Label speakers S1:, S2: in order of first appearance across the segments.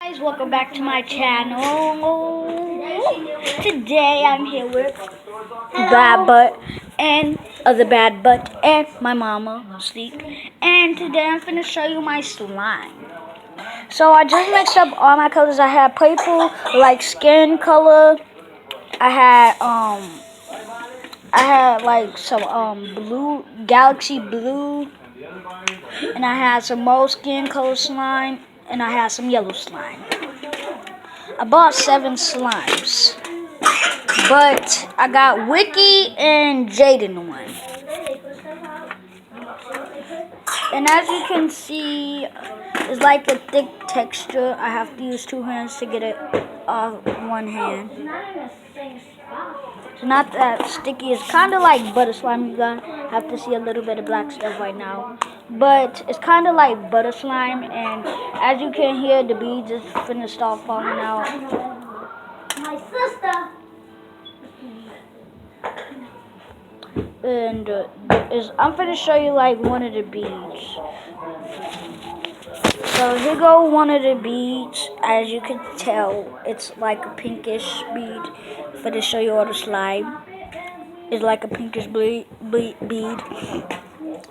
S1: Guys, welcome back to my channel. Today I'm here with Bad Butt and other Bad Butt and my mama Sleep. And today I'm gonna show you my slime. So I just mixed up all my colors. I had purple, like skin color. I had like some blue, galaxy blue, and I had some mole skin color slime, and I had some yellow slime. I bought 7 slimes, but I got Wiki and Jaden one. And as you can see, it's like a thick texture. I have to use 2 hands to get it off one hand. It's not that sticky. It's kind of like butter slime. You guys have to see a little bit of black stuff right now. But it's kind of like butter slime. And as you can hear, the beads just finished off falling out.
S2: My sister.
S1: And I'm gonna show you like one of the beads. So here go one of the beads. As you can tell, it's like a pinkish bead. I'm gonna show you all the slime. It's like a pinkish bead.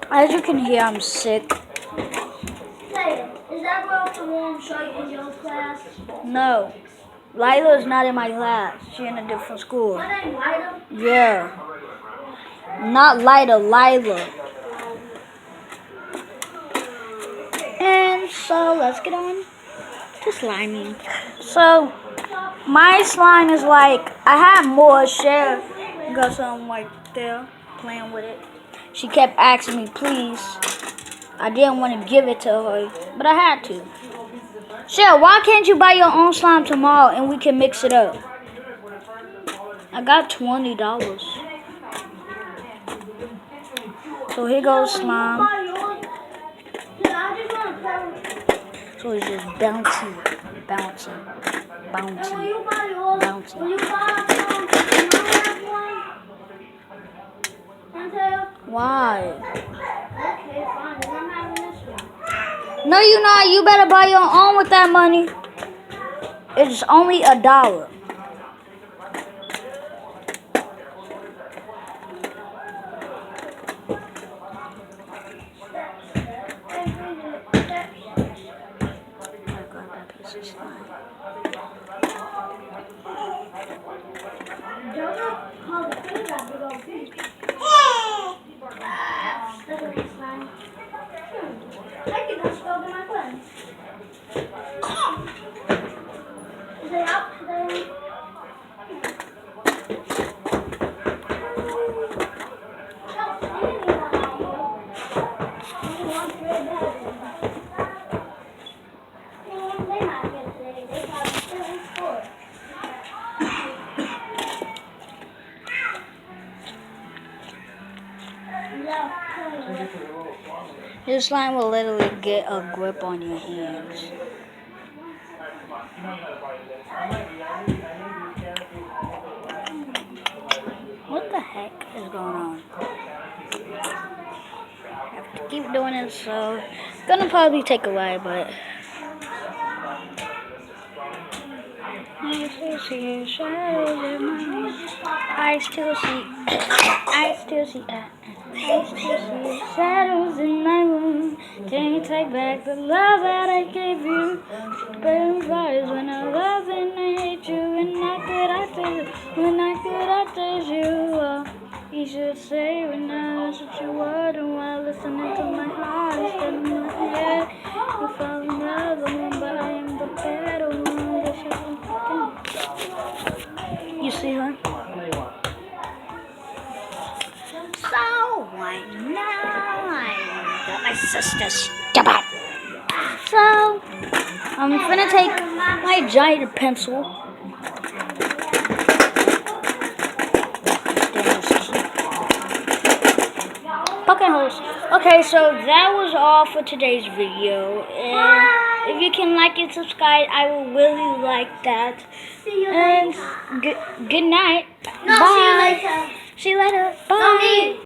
S1: As you can hear, I'm sick.
S2: Say, is that what the one showed in your class?
S1: No, Lila is not in my class. She's in a different school.
S2: Her name Lila?
S1: Yeah. Not Lila, Lila. And so let's get on to sliming. So my slime is like, I had more share. Got something right there, playing with it. She kept asking me, please. I didn't want to give it to her, but I had to. Shell, why can't you buy your own slime tomorrow and we can mix it up? I got $20. So here goes slime. So it's just bouncy, bouncy, bouncy, bouncy. Why?
S2: Okay, fine. Then I'm having this one.
S1: No, you're not. You better buy your own with that money. It's only $1. This slime will literally get a grip on your hands. What the heck is going on? I have to keep doing it, so it's gonna probably take a while, but I still see shadows in my mind. I still see shadows in my room. Can you take back the love that I gave you? Burn fires when I love and I hate you. When I taste you. You should say when I listen to your word and while listening to my heart instead of my head. You fall in love with me, but I am the better one. You see her? So right now I got my sister stupid. So I'm gonna take my giant pencil. Fucking holes. Okay, so that was all for today's video. And if you can like and subscribe, I will really like that.
S2: See you
S1: And
S2: later.
S1: good night.
S2: No,
S1: Bye.
S2: see you later.
S1: See you later. Bye.